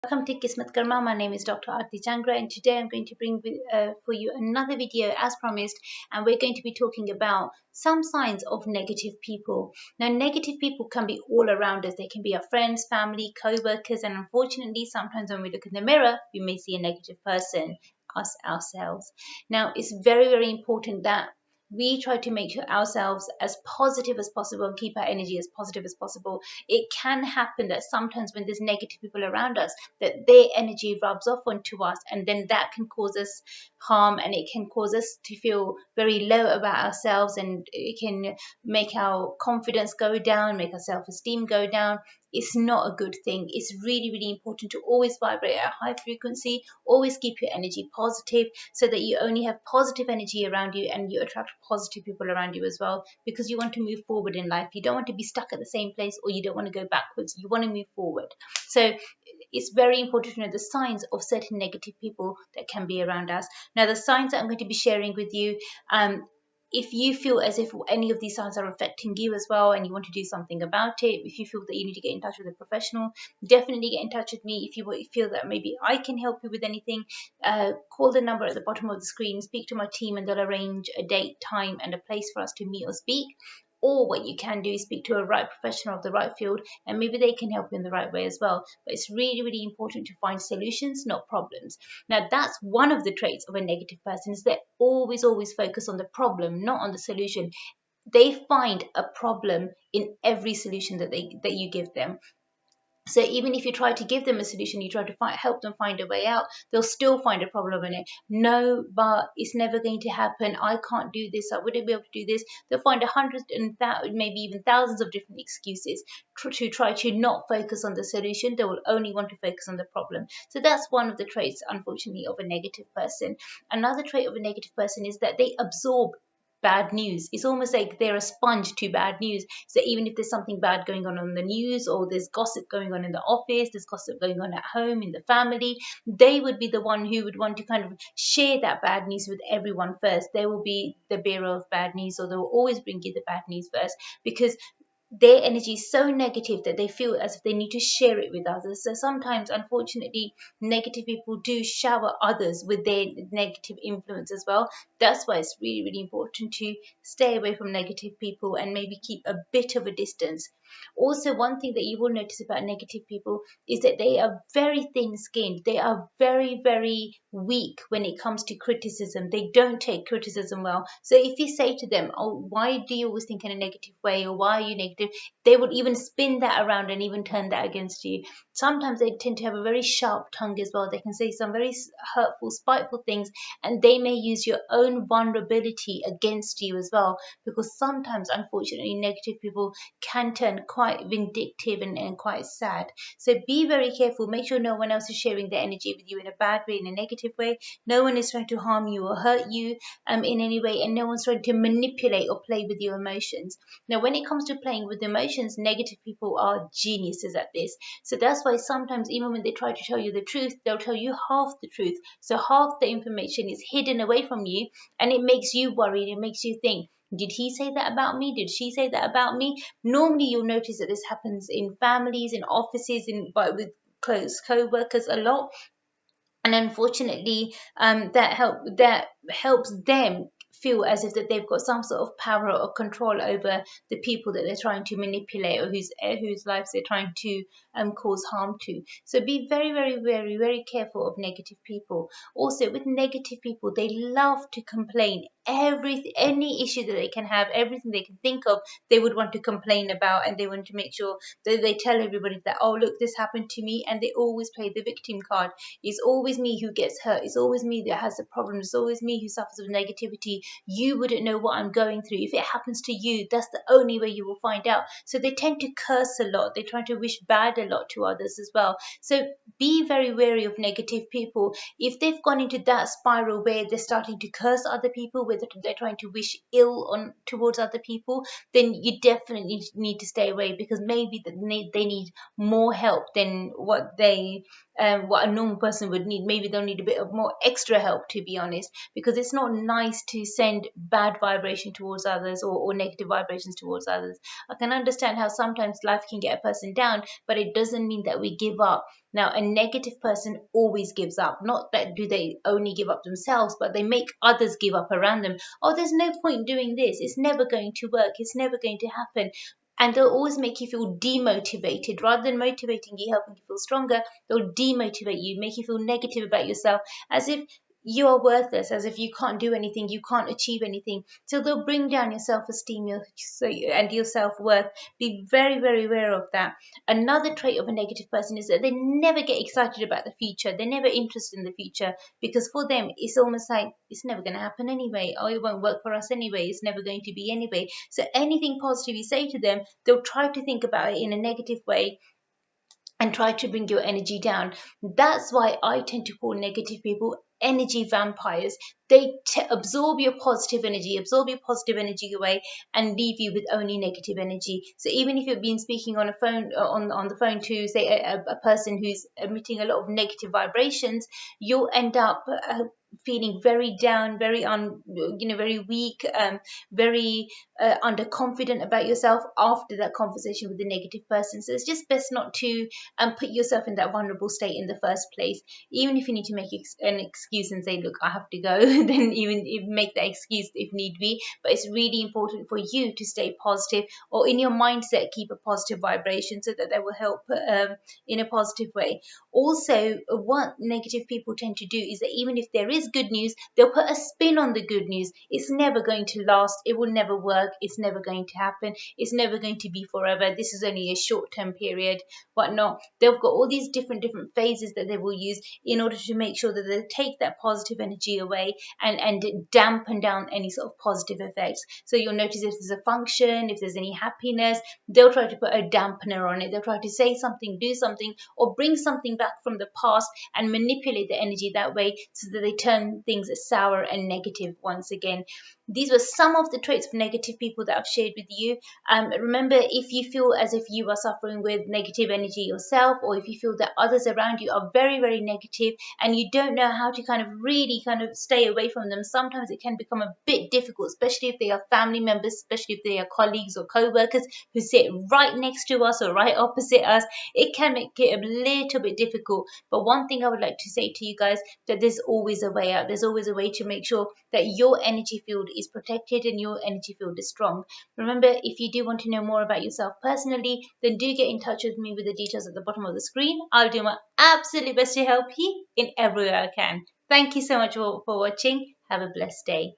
Welcome to Kismatkarma. My name is Dr. Aarti Changra, and today I'm going to bring for you another video as promised, and we're going to be talking about some signs of negative people. Now, negative people can be all around us. They can be our friends, family, co-workers, and unfortunately, sometimes when we look in the mirror, we may see a negative person, ourselves. Now, it's very, very important that we try to make ourselves as positive as possible and keep our energy as positive as possible. It can happen that sometimes when there's negative people around us, that their energy rubs off onto us, and then that can cause us harm, and it can cause us to feel very low about ourselves, and it can make our confidence go down, make our self-esteem go down. It's not a good thing. It's really, really important to always vibrate at a high frequency, always keep your energy positive so that you only have positive energy around you and you attract positive people around you as well, because you want to move forward in life. You don't want to be stuck at the same place, or you don't want to go backwards. You want to move forward. So it's very important to know the signs of certain negative people that can be around us. Now, the signs that I'm going to be sharing with you, if you feel as if any of these signs are affecting you as well and you want to do something about it, if you feel that you need to get in touch with a professional, definitely get in touch with me. If you feel that maybe I can help you with anything, call the number at the bottom of the screen, speak to my team, and they'll arrange a date, time, and a place for us to meet or speak. Or what you can do is speak to a right professional of the right field, and maybe they can help you in the right way as well. But it's really, really important to find solutions, not problems. Now, that's one of the traits of a negative person, is they always focus on the problem, not on the solution. They find a problem in every solution that you give them. So even if you try to give them a solution, you try to help them find a way out, they'll still find a problem in it. No, but it's never going to happen. I can't do this. I wouldn't be able to do this. They'll find hundreds and maybe even thousands of different excuses to try to not focus on the solution. They will only want to focus on the problem. So that's one of the traits, unfortunately, of a negative person. Another trait of a negative person is that they absorb bad news. It's almost like they're a sponge to bad news. So even if there's something bad going on the news, or there's gossip going on in the office, there's gossip going on at home, in the family, they would be the one who would want to kind of share that bad news with everyone first. They will be the bearer of bad news, or they will always bring you the bad news first, because their energy is so negative that they feel as if they need to share it with others. So sometimes, unfortunately, negative people do shower others with their negative influence as well. That's why it's really, really important to stay away from negative people and maybe keep a bit of a distance. Also, one thing that you will notice about negative people is that they are very thin-skinned. They are very, very weak when it comes to criticism. They don't take criticism well. So if you say to them, oh, why do you always think in a negative way, or why are you negative, they would even spin that around and even turn that against you. Sometimes they tend to have a very sharp tongue as well. They can say some very hurtful, spiteful things, and they may use your own vulnerability against you as well, because sometimes, unfortunately, negative people can turn quite vindictive and quite sad. So be very careful. Make sure no one else is sharing their energy with you in a bad way, in a negative way. No one is trying to harm you or hurt you in any way, and no one's trying to manipulate or play with your emotions. Now, when it comes to playing with emotions, negative people are geniuses at this. So that's why sometimes, even when they try to tell you the truth, they'll tell you half the truth. So half the information is hidden away from you, and it makes you worried. It makes you think, did he say that about me? Did she say that about me? Normally, you'll notice that this happens in families, in offices, with close co-workers a lot. And unfortunately, that helps them feel as if that they've got some sort of power or control over the people that they're trying to manipulate, or whose lives they're trying to cause harm to. So be very, very, very, very careful of negative people. Also, with negative people, they love to complain. Any issue that they can have, everything they can think of, they would want to complain about, and they want to make sure that they tell everybody that, oh, look, this happened to me. And they always play the victim card. It's always me who gets hurt. It's always me that has the problem. It's always me who suffers with negativity. You wouldn't know what I'm going through. If it happens to you, that's the only way you will find out. So they tend to curse a lot. They try to wish bad a lot to others as well. So be very wary of negative people. If they've gone into that spiral where they're starting to curse other people, where they're trying to wish ill towards other people, then you definitely need to stay away, because maybe they need more help than what a normal person would need. Maybe they'll need a bit of more extra help, to be honest, because it's not nice to send bad vibration towards others, or negative vibrations towards others. I can understand how sometimes life can get a person down, but it doesn't mean that we give up. Now, a negative person always gives up. Not that do they only give up themselves, but they make others give up around them. Oh, there's no point doing this. It's never going to work. It's never going to happen. And they'll always make you feel demotivated. Rather than motivating you, helping you feel stronger, they'll demotivate you, make you feel negative about yourself, as if you are worthless, as if you can't do anything, you can't achieve anything. So they'll bring down your self-esteem and your self-worth. Be very, very aware of that. Another trait of a negative person is that they never get excited about the future. They're never interested in the future, because for them, it's almost like it's never going to happen anyway. Oh, it won't work for us anyway. It's never going to be anyway. So anything positive you say to them, they'll try to think about it in a negative way and try to bring your energy down. That's why I tend to call negative people energy vampires. They absorb your positive energy, away, and leave you with only negative energy. So even if you've been speaking on a phone on the phone to say a person who's emitting a lot of negative vibrations, you'll end up feeling very down, very weak, very underconfident about yourself after that conversation with the negative person. So it's just best not to put yourself in that vulnerable state in the first place. Even if you need to make an excuse and say, look, I have to go, then even make that excuse if need be. But it's really important for you to stay positive, or in your mindset, keep a positive vibration, so that will help in a positive way. Also, what negative people tend to do is that even if there is good news, they'll put a spin on the good news. It's never going to last. It will never work. It's never going to happen. It's never going to be forever. This is only a short-term period, whatnot. They've got all these different phases that they will use in order to make sure that they take that positive energy away and dampen down any sort of positive effects. So you'll notice if there's a function, if there's any happiness, they'll try to put a dampener on it. They'll try to say something, do something, or bring something back from the past and manipulate the energy that way, so that they turn things sour and negative once again. These were some of the traits of negative people that I've shared with you. Remember, if you feel as if you are suffering with negative energy yourself, or if you feel that others around you are very, very negative and you don't know how to really stay away from them, sometimes it can become a bit difficult, especially if they are family members, especially if they are colleagues or co-workers who sit right next to us or right opposite us. It can make it a little bit difficult. But one thing I would like to say to you guys, that there's always a way out. There's always a way to make sure that your energy field is protected and your energy field is strong. Remember, if you do want to know more about yourself personally, then do get in touch with me with the details at the bottom of the screen. I'll do my absolute best to help you in every way I can. Thank you so much for watching. Have a blessed day.